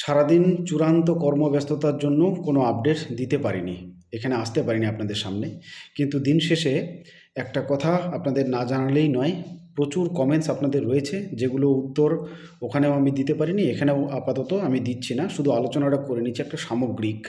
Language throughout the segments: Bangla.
সারাদিন চূড়ান্ত কর্মব্যস্ততার জন্য কোনো আপডেট দিতে পারিনি, এখানে আসতে পারিনি আপনাদের সামনে। কিন্তু দিন শেষে একটা কথা আপনাদের না জানালেই নয়, প্রচুর কমেন্টস আপনাদের রয়েছে যেগুলো উত্তর ওখানেও আমি দিতে পারিনি, এখানেও আপাতত আমি দিচ্ছি না, শুধু আলোচনাটা করে নিচ্ছি একটা সামগ্রিক,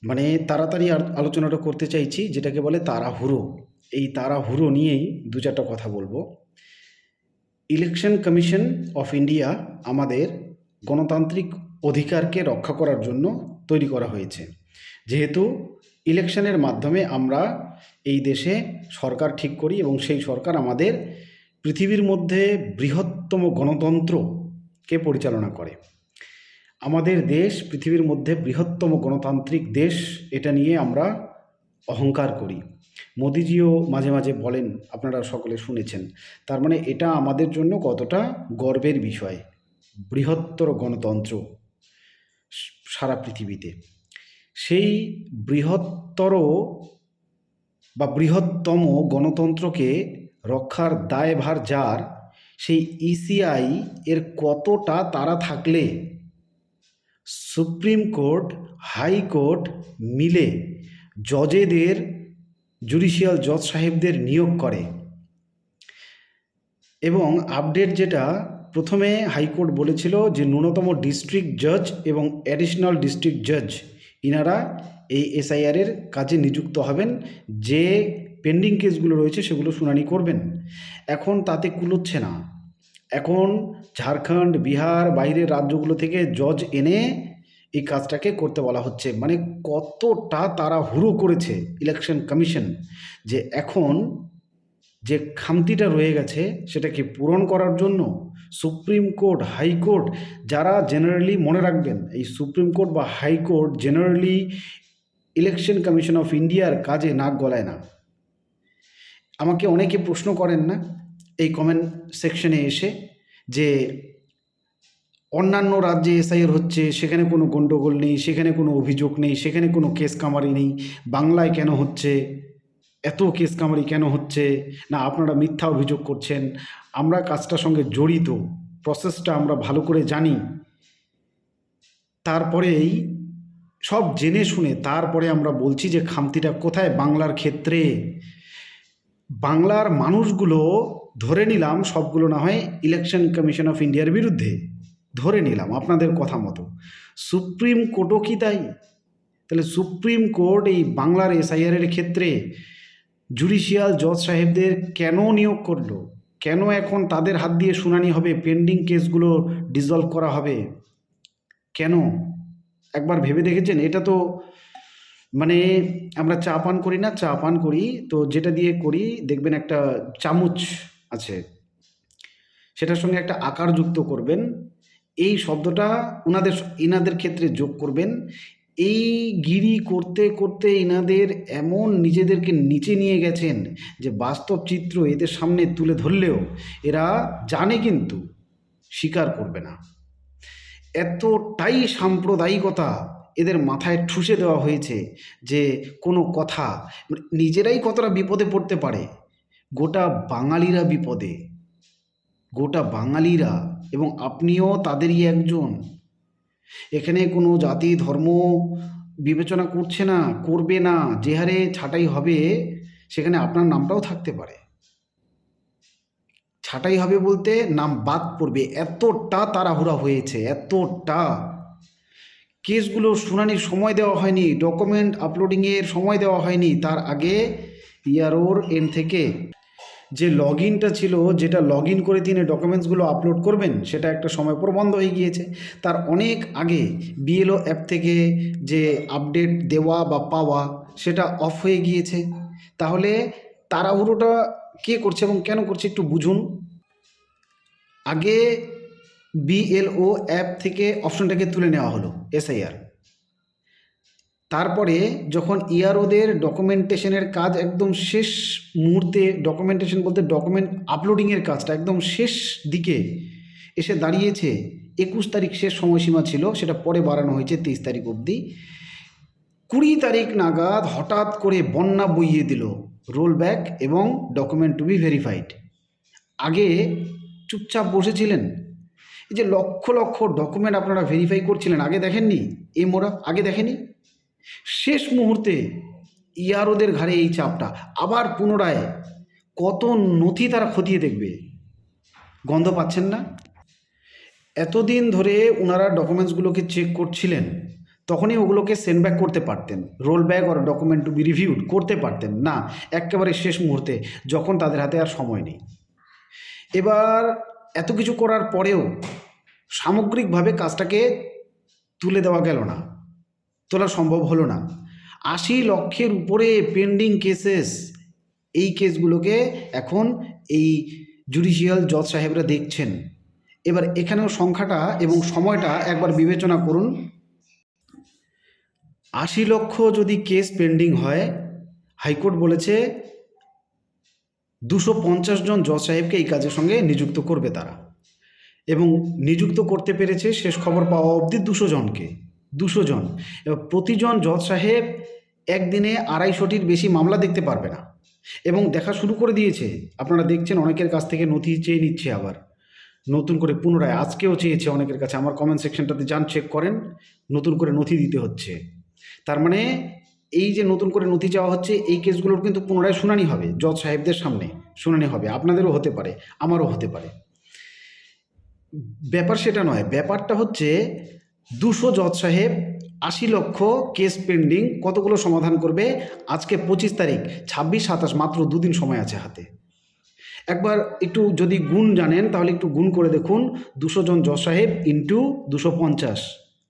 মানে তাড়াতাড়ি আলোচনাটা করতে চাইছি, যেটাকে বলে তাড়াহুড়ো। এই তাড়াহুড়ো নিয়েই দু চারটা কথা বলবো। ইলেকশন কমিশন অফ ইন্ডিয়া আমাদের গণতান্ত্রিক অধিকারকে রক্ষা করার জন্য তৈরি করা হয়েছে। যেহেতু ইলেকশনের মাধ্যমে আমরা এই দেশে সরকার ঠিক করি এবং সেই সরকার আমাদের পৃথিবীর মধ্যে বৃহত্তম গণতন্ত্রকে পরিচালনা করে। আমাদের দেশ পৃথিবীর মধ্যে বৃহত্তম গণতান্ত্রিক দেশ, এটা নিয়ে আমরা অহংকার করি। মোদিজিও মাঝে মাঝে বলেন, আপনারা সকলে শুনেছেন। তার মানে এটা আমাদের জন্য কতটা গর্বের বিষয়। বৃহত্তর গণতন্ত্র সারা পৃথিবীতে, সেই বৃহত্তর বা বৃহত্তম গণতন্ত্রকে রক্ষার দায়ভার যার, সেই ইসিআই এর কতটা তাড়া থাকলে সুপ্রিম কোর্ট, হাইকোর্ট মিলে জজেদের, জুডিশিয়াল জজ সাহেবদের নিয়োগ করে। এবং আপডেট যেটা, প্রথমে হাইকোর্ট বলেছিল যে ন্যূনতম ডিস্ট্রিক্ট জজ এবং অ্যাডিশনাল ডিস্ট্রিক্ট জজ ইনারা এই এসআইআরের কাজে নিযুক্ত হবেন, যে পেন্ডিং কেসগুলো রয়েছে সেগুলো শুনানি করবেন। এখন তাতে কুলোচ্ছে না, এখন ঝাড়খণ্ড, বিহার, বাইরের রাজ্যগুলো থেকে জজ এনে এই কাজটাকে করতে বলা হচ্ছে। মানে কতটা তাড়াহুড়ো করেছে ইলেকশন কমিশন, যে এখন যে খামতিটা রয়ে গেছে সেটাকে পূরণ করার জন্য সুপ্রিম কোর্ট, হাইকোর্ট, যারা জেনারেলি মনে রাখবেন, এই সুপ্রিম কোর্ট বা high court generally election commission of ইন্ডিয়ার কাজে নাক গলায় না। আমাকে অনেকে প্রশ্ন করেন না এই কমেন্ট সেকশনে এসে, যে অন্যান্য রাজ্যে এসআইআর হচ্ছে, সেখানে কোনো গণ্ডগোল নেই, সেখানে কোনো অভিযোগ নেই, সেখানে কোনো কেস কামারি নেই, বাংলায় কেন হচ্ছে, এত কেস কামারি কেন হচ্ছে না, আপনারা মিথ্যা অভিযোগ করছেন। আমরা কাজটার সঙ্গে জড়িত, প্রসেসটা আমরা ভালো করে জানি, তারপরেই সব জেনে শুনে তারপরে আমরা বলছি যে খামতিটা কোথায় বাংলার ক্ষেত্রে। বাংলার মানুষগুলো ধরে নিলাম সবগুলো না হয় ইলেকশন কমিশন অফ ইন্ডিয়ার বিরুদ্ধে, ধরে নিলাম আপনাদের কথা মতো, সুপ্রিম কোর্টও কি তাই? তাহলে সুপ্রিম কোর্ট এই বাংলার এসআইআরের ক্ষেত্রে জুডিশিয়াল জজ সাহেবদের কেন নিয়োগ করলো? কেন এখন তাদের হাত দিয়ে শুনানি হবে, পেন্ডিং কেসগুলো ডিসলভ করা হবে? কেন একবার ভেবে দেখেছেন? এটা তো মানে আমরা চা পান করি না, চা পান করি তো যেটা দিয়ে করি দেখবেন একটা চামচ আছে, সেটার সঙ্গে একটা আকার যুক্ত করবেন, এই শব্দটা ইনাদের ক্ষেত্রে যোগ করবেন। এই গিরি করতে করতে ইনাদের এমন নিজেদেরকে নিচে নিয়ে গেছেন যে বাস্তব চিত্র এদের সামনে তুলে ধরলেও এরা জানে কিন্তু স্বীকার করবে না। এতটাই সাম্প্রদায়িকতা এদের মাথায় ঠুসে দেওয়া হয়েছে যে কোনো কথা, নিজেরাই কতটা বিপদে পড়তে পারে, গোটা বাঙালিরা বিপদে, গোটা বাঙালিরা, এবং আপনিও তাদেরই একজন। এখানে কোনো জাতি ধর্ম বিবেচনা করছে না, করবে না। যে হারে ছাঁটাই হবে সেখানে আপনার নামটাও থাকতে পারে। ছাঁটাই হবে বলতে নাম বাদ পড়বে, এতটা তাড়াহুড়া হয়েছে, এতটা। কেসগুলো শুনানির সময় দেওয়া হয়নি, ডকুমেন্ট আপলোডিংয়ের সময় দেওয়া হয়নি, তার আগে পিআরওর এন্ড থেকে যে লগ ইনটা ছিল, যেটা লগ ইন করে তিনি ডকুমেন্টসগুলো আপলোড করবেন, সেটা একটা সময় পর বন্ধ হয়ে গিয়েছে। তার অনেক আগে বিএলও অ্যাপ থেকে যে আপডেট দেওয়া বা পাওয়া সেটা অফ হয়ে গিয়েছে। তাহলে তাড়াহুড়োটা কে করছে এবং কেন করছে একটু বুঝুন। আগে বিএলও অ্যাপ থেকে অপশনটাকে তুলে নেওয়া হলো এসআইআর, তারপরে যখন ইআরওদের ডকুমেন্টেশনের কাজ একদম শেষ মুহূর্তে, ডকুমেন্টেশন বলতে ডকুমেন্ট আপলোডিংয়ের কাজটা একদম শেষ দিকে এসে দাঁড়িয়েছে, 21 তারিখ শেষ সময়সীমা ছিল, সেটা পরে বাড়ানো হয়েছে 23 তারিখ অবধি। 20 তারিখ নাগাদ হঠাৎ করে বন্যা বইয়ে দিল রোল ব্যাক এবং ডকুমেন্ট টু বি ভেরিফাইড। আগে চুপচাপ বসেছিলেন এই যে লক্ষ লক্ষ ডকুমেন্ট আপনারা ভেরিফাই করছিলেন, আগে দেখেননি? মোরা আগে দেখেনি? শেষ মুহূর্তে ইয়ারোদের ঘাড়ে এই চাপটা, আবার পুনরায় কত নথি তারা খতিয়ে দেখবে। গন্ধ পাচ্ছেন না? এতদিন ধরে ওনারা ডকুমেন্টসগুলোকে চেক করছিলেন, তখনই ওগুলোকে সেন্ড ব্যাক করতে পারতেন, রোল ব্যাক আর ডকুমেন্ট টু বি রিভিউড করতে পারতেন না, একেবারে শেষ মুহূর্তে যখন তাদের হাতে আর সময় নেই। এবার এত কিছু করার পরেও সামগ্রিকভাবে কাজটাকে তুলে দেওয়া গেল না, তোলা সম্ভব হলো না। ৮০ লক্ষের উপরে পেন্ডিং কেসেস, এই কেসগুলোকে এখন এই জুডিশিয়াল জজ সাহেবরা দেখছেন। এবার এখানেও সংখ্যাটা এবং সময়টা একবার বিবেচনা করুন। ৮০ লক্ষ যদি কেস পেন্ডিং হয়, হাইকোর্ট বলেছে 250 জন জজ সাহেবকে এই কাজের সঙ্গে নিযুক্ত করবে তারা, এবং নিযুক্ত করতে পেরেছে শেষ খবর পাওয়া অবধি 200 জনকে। 200 জন। এবার প্রতিজন জজ সাহেব একদিনে 250টির বেশি মামলা দেখতে পারবে না, এবং দেখা শুরু করে দিয়েছে। আপনারা দেখছেন অনেকের কাছ থেকে নথি চেয়ে নিচ্ছে, আবার নতুন করে পুনরায় আজকেও চেয়েছে অনেকের কাছে। আমার কমেন্ট সেকশনটাতে যান, চেক করেন, নতুন করে নথি দিতে হচ্ছে। তার মানে এই যে নতুন করে নথি চাওয়া হচ্ছে, এই কেসগুলোর কিন্তু পুনরায় শুনানি হবে, জজ সাহেবদের সামনে শুনানি হবে। আপনাদেরও হতে পারে, আমারও হতে পারে। ব্যাপার সেটা নয়, ব্যাপারটা হচ্ছে 200 জজ সাহেব ৮০ লক্ষ কেস পেন্ডিং কতগুলো সমাধান করবে? আজকে 25 তারিখ, 26, 27, মাত্র 2 দিন সময় আছে হাতে। একবার একটু যদি গুণ জানেন তাহলে একটু গুণ করে দেখুন। 200 জন জজ সাহেব ইন্টু 250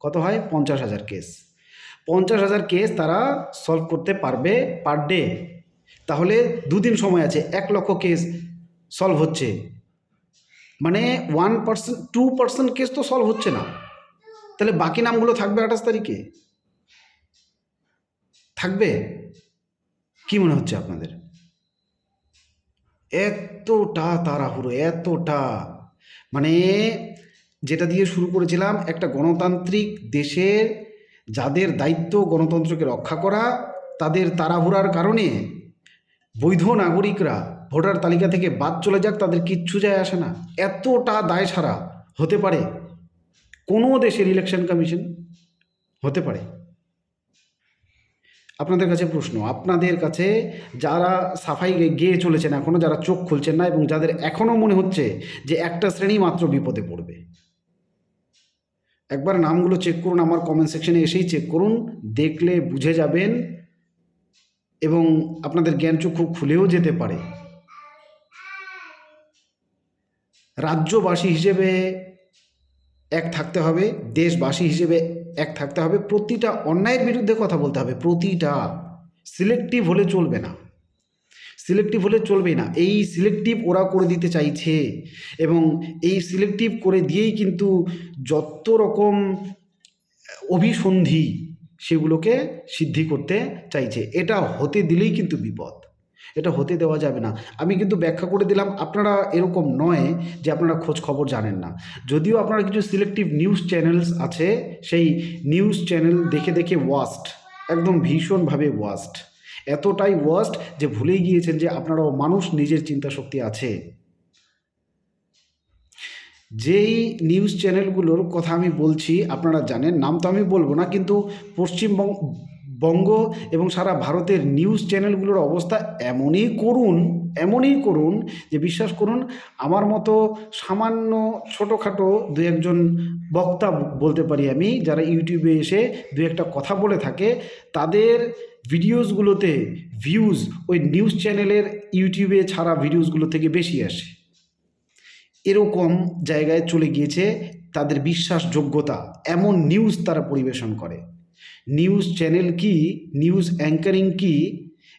কত হয়? 50,000 কেস। 50,000 কেস তারা সলভ করতে পারবে পার ডে। তাহলে 2 দিন সময় আছে, 1 লক্ষ কেস সলভ হচ্ছে, মানে 1%, 2% কেস তো সলভ হচ্ছে না। তাহলে বাকি নামগুলো থাকবে 28 তারিখে? থাকবে? কি মনে হচ্ছে আপনাদের? এতটা তাড়াহুড়ো, এতটা, মানে যেটা দিয়ে শুরু করেছিলাম, একটা গণতান্ত্রিক দেশের যাদের দায়িত্ব গণতন্ত্রকে রক্ষা করা, তাদের তাড়াহুড়ার কারণে বৈধ নাগরিকরা ভোটার তালিকা থেকে বাদ চলে যাক, তাদের কিচ্ছু যায় আসে না। এতটা দায় সারা হতে পারে কোনো দেশের ইলেকশন কমিশন? হতে পারে? আপনাদের কাছে প্রশ্ন, আপনাদের কাছে যারা সাফাই গেয়ে চলেছেন এখনও, যারা চোখ খুলছেন না, এবং যাদের এখনও মনে হচ্ছে যে একটা শ্রেণী মাত্র বিপদে পড়বে, একবার নামগুলো চেক করুন, আমার কমেন্ট সেকশনে এসেই চেক করুন, দেখলে বুঝে যাবেন, এবং আপনাদের জ্ঞানচক্ষু খুলেও যেতে পারে। রাজ্যবাসী হিসেবে এক থাকতে হবে, দেশবাসী হিসেবে এক থাকতে হবে, প্রতিটা অন্যায়ের বিরুদ্ধে কথা বলতে হবে, প্রতিটা। সিলেক্টিভ হলে চলবে না, সিলেক্টিভ হলে চলবে না। এই সিলেক্টিভ ওরা করে দিতে চাইছে, এবং এই সিলেক্টিভ করে দিয়েই কিন্তু যত রকম অভিসন্ধি সেগুলোকে সিদ্ধি করতে চাইছে। এটা হতে দিলেই কিন্তু বিপদ, এটা হতে দেওয়া যাবে না। আমি কিন্তু ব্যাখ্যা করে দিলাম, আপনারা এরকম নয় যে আপনারা খোঁজ খবর জানেন না। যদিও আপনারা কিছু সিলেক্টিভ নিউজ চ্যানেলস আছে, সেই নিউজ চ্যানেল দেখে দেখে ওয়াস্ট, একদম ভীষণভাবে ওয়াস্ট, এতটাই ওয়াস্ট যে ভুলেই গিয়েছেন যে আপনারাও মানুষ, নিজের চিন্তা শক্তি আছে। যেই নিউজ চ্যানেলগুলোর কথা আমি বলছি আপনারা জানেন, নাম তো আমি বলবো না, কিন্তু পশ্চিমবঙ্গ এবং সারা ভারতের নিউজ চ্যানেলগুলোর অবস্থা এমনই করুন যে বিশ্বাস করুন, আমার মতো সামান্য ছোটোখাটো দু একজন বক্তা বলতে পারি আমি, যারা ইউটিউবে এসে দু একটা কথা বলে থাকে, তাদের ভিডিওসগুলোতে ভিউজ ওই নিউজ চ্যানেলের ইউটিউবে ছাড়া ভিডিওসগুলো থেকে বেশি আসে। এরকম জায়গায় চলে গিয়েছে তাদের বিশ্বাসযোগ্যতা, এমন নিউজ তারা পরিবেশন করে। নিউজ চ্যানেল কি, নিউজ অ্যাঙ্কারিং কি,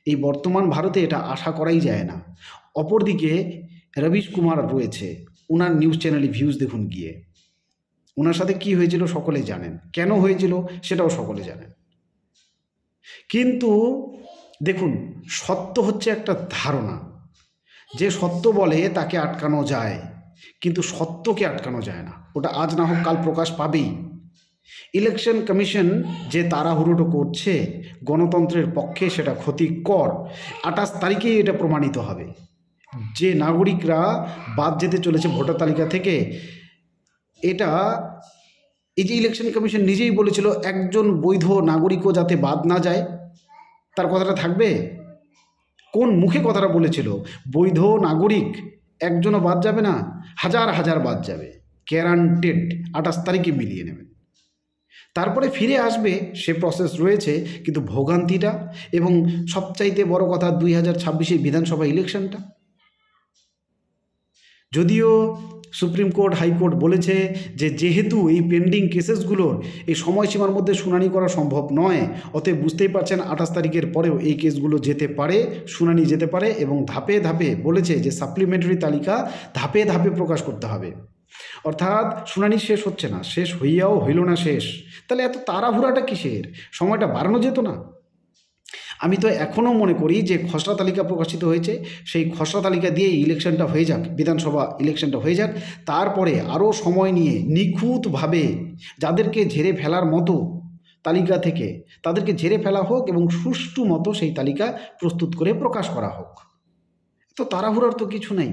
এই বর্তমান ভারতে এটা আশা করাই যায় না। অপরদিকে রবিশ কুমার রয়েছে, ওনার নিউজ চ্যানেলে ভিউজ দেখুন গিয়ে। ওনার সাথে কি হয়েছিল সকলে জানেন, কেন হয়েছিল সেটাও সকলে জানেন। কিন্তু দেখুন, সত্য হচ্ছে একটা ধারণা, যে সত্য বলে তাকে আটকানো যায়, কিন্তু সত্যকে আটকানো যায় না। ওটা আজ না হোক কাল প্রকাশ পাবেই। ইলেকশন কমিশন যে তাড়াহুড়োটা করছে গণতন্ত্রের পক্ষে, সেটা ক্ষতিকর। 28 তারিখেই এটা প্রমাণিত হবে যে নাগরিকরা বাদ যেতে চলেছে ভোটার তালিকা থেকে, এটা এই যে ইলেকশন কমিশন নিজেই বলেছিল একজন বৈধ নাগরিকও যাতে বাদ না যায়, তার কথাটা থাকবে? কোন মুখে কথাটা বলেছিল? বৈধ নাগরিক একজনও বাদ যাবে না, হাজার হাজার বাদ যাবে, গ্যারান্টেড। 28 তারিখে মিলিয়ে নেবেন, তারপরে ফিরে আসবে, সে প্রসেস রয়েছে। কিন্তু ভোগান্তিটা এবং সবচাইতে বড় কথা 2026 বিধানসভা ইলেকশনটা, যদিও সুপ্রিম কোর্ট হাইকোর্ট বলেছে যে যেহেতু এই পেন্ডিং কেসেসগুলোর এই সময়সীমার মধ্যে শুনানি করা সম্ভব নয়, অতএব বুঝতেই পারছেন 28 তারিখের পরেও এই কেসগুলো যেতে পারে, শুনানি যেতে পারে। এবং ধাপে ধাপে বলেছে যে সাপ্লিমেন্টারি তালিকা ধাপে ধাপে প্রকাশ করতে হবে। অর্থাৎ শুনানি শেষ হচ্ছে না, শেষ হইয়াও হইল না শেষ। তাহলে এত তাড়াহুড়াটা কিসের? সময়টা বাড়ানো যেত না? আমি তো এখনও মনে করি যে খসড়া তালিকা প্রকাশিত হয়েছে, সেই খসড়া তালিকা দিয়ে ইলেকশনটা হয়ে যাক, বিধানসভা ইলেকশনটা হয়ে যাক। তারপরে আরও সময় নিয়ে নিখুঁতভাবে যাদেরকে ঝেড়ে ফেলার মতো তালিকা থেকে তাদেরকে ঝেড়ে ফেলা হোক এবং সুষ্ঠু মতো সেই তালিকা প্রস্তুত করে প্রকাশ করা হোক। তো তাড়াহুড়ার তো কিছু নাই।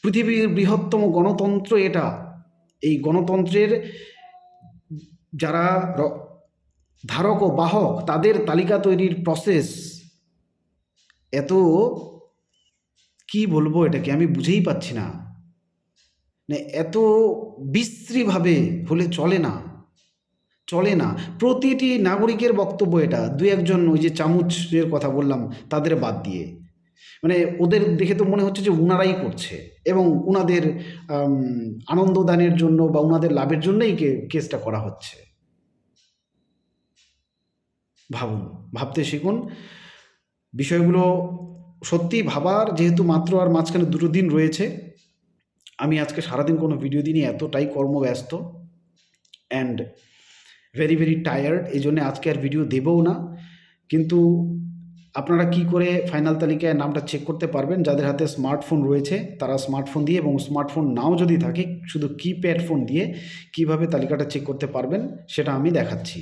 পৃথিবীর বৃহত্তম গণতন্ত্র এটা। এই গণতন্ত্রের যারা ধারক ও বাহক, তাদের তালিকা তৈরির প্রসেস এত, কি বলবো এটাকে, আমি বুঝেই পাচ্ছি না। এত বিশ্রীভাবে হলে চলে না, চলে না। প্রতিটি নাগরিকের বক্তব্য এটা, দু একজন ওই যে চামচের কথা বললাম তাদের বাদ দিয়ে, মানে ওদের দেখে তো মনে হচ্ছে যে উনারাই করছে এবং উনাদের আনন্দদানের জন্য বা উনাদের লাভের জন্যই কেসটা করা হচ্ছে। ভাবুন, ভাবতে শিখুন বিষয়গুলো। সত্যি ভাবার, যেহেতু মাত্র আর মাঝখানে 2 দিন রয়েছে। আমি আজকে সারাদিন কোনো ভিডিও দিনই, এতটাই কর্মব্যস্ত অ্যান্ড ভেরি ভেরি টায়ার্ড, এই জন্যে আজকে আর ভিডিও দেবও না। কিন্তু আপনারা কি করে ফাইনাল তালিকায় নামটা চেক করতে পারবেন? যাদের হাতে স্মার্টফোন রয়েছে তারা স্মার্টফোন দিয়ে, এবং স্মার্টফোন নাও যদি থাকে শুধু কিপ্যাড ফোন দিয়ে কিভাবে তালিকাটা চেক করতে পারবেন সেটা আমি দেখাচ্ছি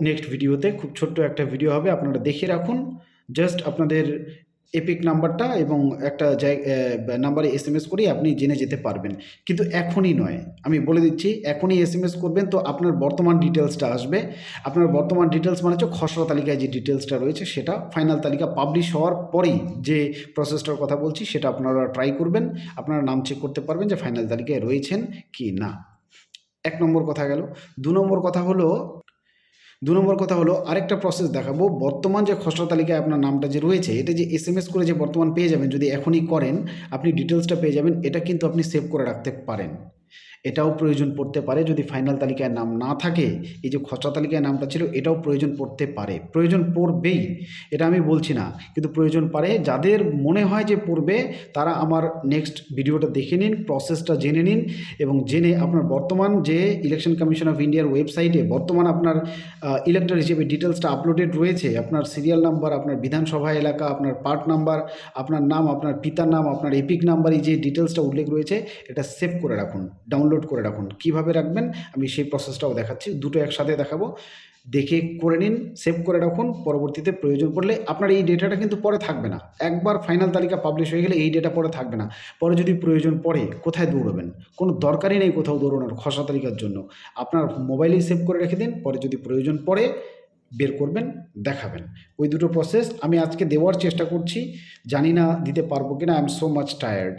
নেক্সট ভিডিওতে। খুব ছোট্ট একটা ভিডিও হবে, আপনারা দেখে রাখুন। জাস্ট আপনাদের এপিক নাম্বারটা এবং একটা নাম্বারে SMS করেই আপনি জেনে যেতে পারবেন। কিন্তু এখনই নয়, আমি বলে দিচ্ছি, এখনই SMS করবেন তো আপনার বর্তমান ডিটেলসটা আসবে। আপনার বর্তমান ডিটেলস মানে হচ্ছে খসড়া তালিকায় যে ডিটেলসটা রয়েছে সেটা। ফাইনাল তালিকা পাবলিশ হওয়ার পরেই যে প্রসেসটার কথা বলছি সেটা আপনারা ট্রাই করবেন। আপনারা নাম চেক করতে পারবেন যে ফাইনাল তালিকায় রয়েছেন কি না। 1 নম্বর কথা গেল। 2 নম্বর কথা হলো আরেকটা প্রসেস দেখাবো। বর্তমান যে খসড়া তালিকায় আপনার নামটা যে রয়েছে, এটা যে SMS করে যে বর্তমান পেয়ে যাবেন, যদি এখনই করেন আপনি ডিটেলসটা পেয়ে যাবেন। এটা কিন্তু আপনি সেভ করে রাখতে পারেন, এটাও প্রয়োজন পড়তে পারে। যদি ফাইনাল তালিকায় নাম না থাকে, এই যে খসড়া তালিকায় নামটা ছিল এটাও প্রয়োজন পড়তে পারে, প্রয়োজন পড়বেই, এটা আমি বলছি না, কিন্তু প্রয়োজন পারে। যাদের মনে হয় যে পড়বে তারা আমার নেক্সট ভিডিওটা দেখে নিন, প্রসেসটা জেনে নিন এবং জেনে আপনার বর্তমান যে ইলেকশন কমিশন অফ ইন্ডিয়ার ওয়েবসাইটে বর্তমান আপনার ইলেক্টর হিসেবে ডিটেলসটা আপলোডেড রয়েছে। আপনার সিরিয়াল নাম্বার, আপনার বিধানসভা এলাকা, আপনার পার্ট নাম্বার, আপনার নাম, আপনার পিতার নাম, আপনার এপিক নাম্বার, এই যে ডিটেলসটা উল্লেখ রয়েছে এটা সেভ করে রাখুন, ডাউনলোড করে রাখুন। কিভাবে রাখবেন আমি সেই প্রসেসটাও দেখাচ্ছি, দুটো একসাথে দেখাবো। দেখে করে নিন, সেভ করে রাখুন। পরবর্তীতে প্রয়োজন পড়লে আপনার এই ডেটাটা কিন্তু পরে থাকবে না। একবার ফাইনাল তালিকা পাবলিশ হয়ে গেলে এই ডেটা পরে থাকবে না। পরে যদি প্রয়োজন পড়ে কোথায় দৌড়বেন? কোনো দরকারই নেই কোথাও দৌড়ানোর খসড়া তালিকার জন্য। আপনার মোবাইলেই সেভ করে রেখে দিন, পরে যদি প্রয়োজন পড়ে বের করবেন, দেখাবেন। ওই দুটো প্রসেস আমি আজকে দেওয়ার চেষ্টা করছি, জানি না দিতে পারবো কিনা। I am so much tired.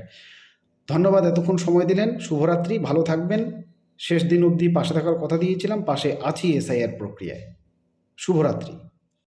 ধন্যবাদ এতক্ষণ সময় দিলেন। শুভরাত্রি, ভালো থাকবেন। শেষ দিন অবধি পাশে থাকার কথা দিয়েছিলাম, পাশে আছি SIR প্রক্রিয়ায়। শুভরাত্রি।